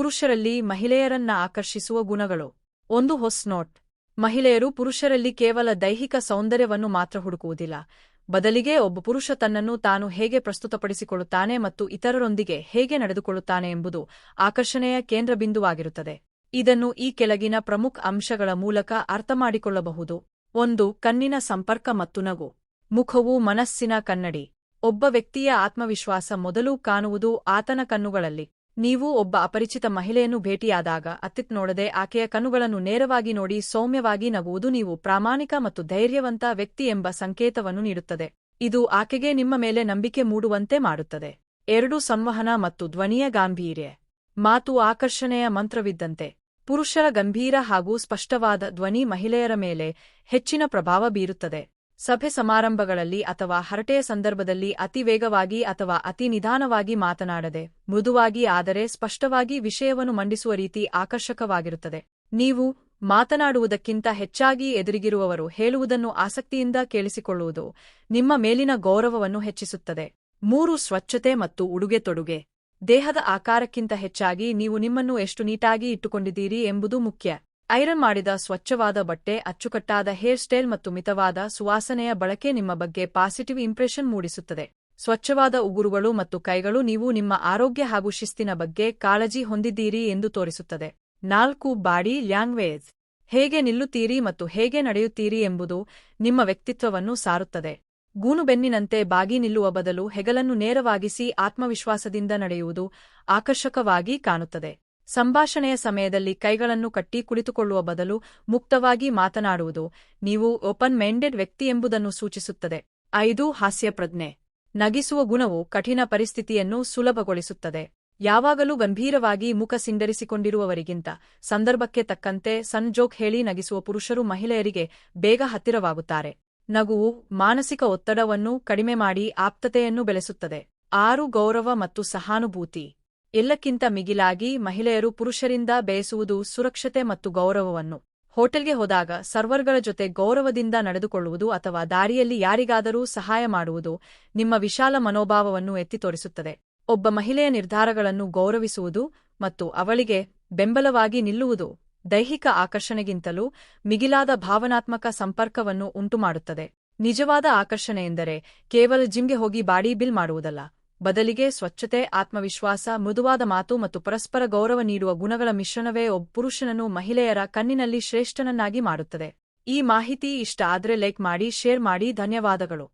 ಪುರುಷರಲ್ಲಿ ಮಹಿಳೆಯರನ್ನ ಆಕರ್ಷಿಸುವ ಗುಣಗಳು. ಒಂದು ಹೊಸ ನೋಟ್. ಮಹಿಳೆಯರು ಪುರುಷರಲ್ಲಿ ಕೇವಲ ದೈಹಿಕ ಸೌಂದರ್ಯವನ್ನು ಮಾತ್ರ ಹುಡುಕುವುದಿಲ್ಲ, ಬದಲಿಗೆ ಒಬ್ಬ ಪುರುಷ ತನ್ನನ್ನು ತಾನು ಹೇಗೆ ಪ್ರಸ್ತುತಪಡಿಸಿಕೊಳ್ಳುತ್ತಾನೆ ಮತ್ತು ಇತರರೊಂದಿಗೆ ಹೇಗೆ ನಡೆದುಕೊಳ್ಳುತ್ತಾನೆ ಎಂಬುದು ಆಕರ್ಷಣೆಯ ಕೇಂದ್ರಬಿಂದುವಾಗಿರುತ್ತದೆ. ಇದನ್ನು ಈ ಕೆಳಗಿನ ಪ್ರಮುಖ ಅಂಶಗಳ ಮೂಲಕ ಅರ್ಥಮಾಡಿಕೊಳ್ಳಬಹುದು. 1. ಕಣ್ಣಿನ ಸಂಪರ್ಕ ಮತ್ತು ನಗು. ಮುಖವು ಮನಸ್ಸಿನ ಕನ್ನಡಿ. ಒಬ್ಬ ವ್ಯಕ್ತಿಯ ಆತ್ಮವಿಶ್ವಾಸ ಮೊದಲು ಕಾಣುವುದು ಆತನ ಕಣ್ಣುಗಳಲ್ಲಿ. ನೀವು ಒಬ್ಬ ಅಪರಿಚಿತ ಮಹಿಳೆಯನ್ನು ಭೇಟಿಯಾದಾಗ ಅತ್ತಿತ್ ನೋಡದೆ ಆಕೆಯ ಕಣ್ಣುಗಳನ್ನು ನೇರವಾಗಿ ನೋಡಿ ಸೌಮ್ಯವಾಗಿ ನಗುವುದು ನೀವು ಪ್ರಾಮಾಣಿಕ ಮತ್ತು ಧೈರ್ಯವಂತ ವ್ಯಕ್ತಿ ಎಂಬ ಸಂಕೇತವನ್ನು ನೀಡುತ್ತದೆ. ಇದು ಆಕೆಗೆ ನಿಮ್ಮ ಮೇಲೆ ನಂಬಿಕೆ ಮೂಡುವಂತೆ ಮಾಡುತ್ತದೆ. 2. ಸಂವಹನ ಮತ್ತು ಧ್ವನಿಯ ಗಾಂಭೀರ್ಯ. ಮಾತು ಆಕರ್ಷಣೆಯ ಮಂತ್ರವಿದ್ದಂತೆ. ಪುರುಷರ ಗಂಭೀರ ಹಾಗೂ ಸ್ಪಷ್ಟವಾದ ಧ್ವನಿ ಮಹಿಳೆಯರ ಮೇಲೆ ಹೆಚ್ಚಿನ ಪ್ರಭಾವ ಬೀರುತ್ತದೆ. ಸಭೆ ಸಮಾರಂಭಗಳಲ್ಲಿ ಅಥವಾ ಹರಟೆಯ ಸಂದರ್ಭದಲ್ಲಿ ಅತಿ ವೇಗವಾಗಿ ಅಥವಾ ಅತಿ ನಿಧಾನವಾಗಿ ಮಾತನಾಡದೆ, ಮೃದುವಾಗಿ ಆದರೆ ಸ್ಪಷ್ಟವಾಗಿ ವಿಷಯವನ್ನು ಮಂಡಿಸುವ ರೀತಿ ಆಕರ್ಷಕವಾಗಿರುತ್ತದೆ. ನೀವು ಮಾತನಾಡುವುದಕ್ಕಿಂತ ಹೆಚ್ಚಾಗಿ ಎದುರಿಗಿರುವವರು ಹೇಳುವುದನ್ನು ಆಸಕ್ತಿಯಿಂದ ಕೇಳಿಸಿಕೊಳ್ಳುವುದು ನಿಮ್ಮ ಮೇಲಿನ ಗೌರವವನ್ನು ಹೆಚ್ಚಿಸುತ್ತದೆ. 3. ಸ್ವಚ್ಛತೆ ಮತ್ತು ಉಡುಗೆ-ತೊಡುಗೆ. ದೇಹದ ಆಕಾರಕ್ಕಿಂತ ಹೆಚ್ಚಾಗಿ ನೀವು ನಿಮ್ಮನ್ನು ಎಷ್ಟು ನೀಟಾಗಿ ಇಟ್ಟುಕೊಂಡಿದ್ದೀರಿ ಎಂಬುದು ಮುಖ್ಯ. ಐರನ್ ಮಾಡಿದ ಸ್ವಚ್ಛವಾದ ಬಟ್ಟೆ, ಅಚ್ಚುಕಟ್ಟಾದ ಹೇರ್ ಸ್ಟೈಲ್ ಮತ್ತು ಮಿತವಾದ ಸುವಾಸನೆಯ ಬಳಕೆ ನಿಮ್ಮ ಬಗ್ಗೆ ಪಾಸಿಟಿವ್ ಇಂಪ್ರೆಷನ್ ಮೂಡಿಸುತ್ತದೆ. ಸ್ವಚ್ಛವಾದ ಉಗುರುಗಳು ಮತ್ತು ಕೈಗಳು ನೀವು ನಿಮ್ಮ ಆರೋಗ್ಯ ಹಾಗೂ ಶಿಸ್ತಿನ ಬಗ್ಗೆ ಕಾಳಜಿ ಹೊಂದಿದ್ದೀರಿ ಎಂದು ತೋರಿಸುತ್ತದೆ. 4. Body language. ಹೇಗೆ ನಿಲ್ಲುತ್ತೀರಿ ಮತ್ತು ಹೇಗೆ ನಡೆಯುತ್ತೀರಿ ಎಂಬುದು ನಿಮ್ಮ ವ್ಯಕ್ತಿತ್ವವನ್ನು ಸಾರುತ್ತದೆ. ಗೂನುಬೆನ್ನಿನಂತೆ ಬಾಗಿ ನಿಲ್ಲುವ ಬದಲು ಹೆಗಲನ್ನು ನೇರವಾಗಿಸಿ ಆತ್ಮವಿಶ್ವಾಸದಿಂದ ನಡೆಯುವುದು ಆಕರ್ಷಕವಾಗಿ ಕಾಣುತ್ತದೆ. ಸಂಭಾಷಣೆಯ ಸಮಯದಲ್ಲಿ ಕೈಗಳನ್ನು ಕಟ್ಟಿ ಕುಳಿತುಕೊಳ್ಳುವ ಬದಲು ಮುಕ್ತವಾಗಿ ಮಾತನಾಡುವುದು ನೀವು ಓಪನ್ ಮೈಂಡೆಡ್ ವ್ಯಕ್ತಿ ಎಂಬುದನ್ನು ಸೂಚಿಸುತ್ತದೆ. 5. ಹಾಸ್ಯಪ್ರಜ್ಞೆ. ನಗಿಸುವ ಗುಣವು ಕಠಿಣ ಪರಿಸ್ಥಿತಿಯನ್ನು ಸುಲಭಗೊಳಿಸುತ್ತದೆ. ಯಾವಾಗಲೂ ಗಂಭೀರವಾಗಿ ಮುಖ ಸಿಂಡರಿಸಿಕೊಂಡಿರುವವರಿಗಿಂತ ಸಂದರ್ಭಕ್ಕೆ ತಕ್ಕಂತೆ ಸಣ್ಣ ಜೋಕ್ ಹೇಳಿ ನಗಿಸುವ ಪುರುಷರು ಮಹಿಳೆಯರಿಗೆ ಬೇಗ ಹತ್ತಿರವಾಗುತ್ತಾರೆ. ನಗುವು ಮಾನಸಿಕ ಒತ್ತಡವನ್ನು ಕಡಿಮೆ ಮಾಡಿ ಆಪ್ತತೆಯನ್ನು ಬೆಳೆಸುತ್ತದೆ. 6. ಗೌರವ ಮತ್ತು ಸಹಾನುಭೂತಿ. ಎಲ್ಲಕ್ಕಿಂತ ಮಿಗಿಲಾಗಿ ಮಹಿಳೆಯರು ಪುರುಷರಿಂದ ಬಯಸುವುದು ಸುರಕ್ಷತೆ ಮತ್ತು ಗೌರವವನ್ನು. ಹೋಟೆಲ್ಗೆ ಹೋದಾಗ ಸರ್ವರ್ಗಳ ಜೊತೆ ಗೌರವದಿಂದ ನಡೆದುಕೊಳ್ಳುವುದು ಅಥವಾ ದಾರಿಯಲ್ಲಿ ಯಾರಿಗಾದರೂ ಸಹಾಯ ಮಾಡುವುದು ನಿಮ್ಮ ವಿಶಾಲ ಮನೋಭಾವವನ್ನು ಎತ್ತಿ ತೋರಿಸುತ್ತದೆ. ಒಬ್ಬ ಮಹಿಳೆಯ ನಿರ್ಧಾರಗಳನ್ನು ಗೌರವಿಸುವುದು ಮತ್ತು ಅವಳಿಗೆ ಬೆಂಬಲವಾಗಿ ನಿಲ್ಲುವುದು ದೈಹಿಕ ಆಕರ್ಷಣೆಗಿಂತಲೂ ಮಿಗಿಲಾದ ಭಾವನಾತ್ಮಕ ಸಂಪರ್ಕವನ್ನು ಉಂಟುಮಾಡುತ್ತದೆ. ನಿಜವಾದ ಆಕರ್ಷಣೆಯೆಂದರೆ ಕೇವಲ ಜಿಮ್ಗೆ ಹೋಗಿ ಬಾಡಿ ಬಿಲ್ ಮಾಡುವುದಲ್ಲ, ಬದಲಿಗೆ ಸ್ವಚ್ಛತೆ, ಆತ್ಮವಿಶ್ವಾಸ, ಮೃದುವಾದ ಮಾತು ಮತ್ತು ಪರಸ್ಪರ ಗೌರವ ನೀಡುವ ಗುಣಗಳ ಮಿಶ್ರಣವೇ ಒಬ್ಬ ಪುರುಷನನ್ನು ಮಹಿಳೆಯರ ಕಣ್ಣಿನಲ್ಲಿ ಶ್ರೇಷ್ಠನನ್ನಾಗಿ ಮಾಡುತ್ತದೆ. ಈ ಮಾಹಿತಿ ಇಷ್ಟ ಆದ್ರೆ ಲೈಕ್ ಮಾಡಿ, ಶೇರ್ ಮಾಡಿ. ಧನ್ಯವಾದಗಳು.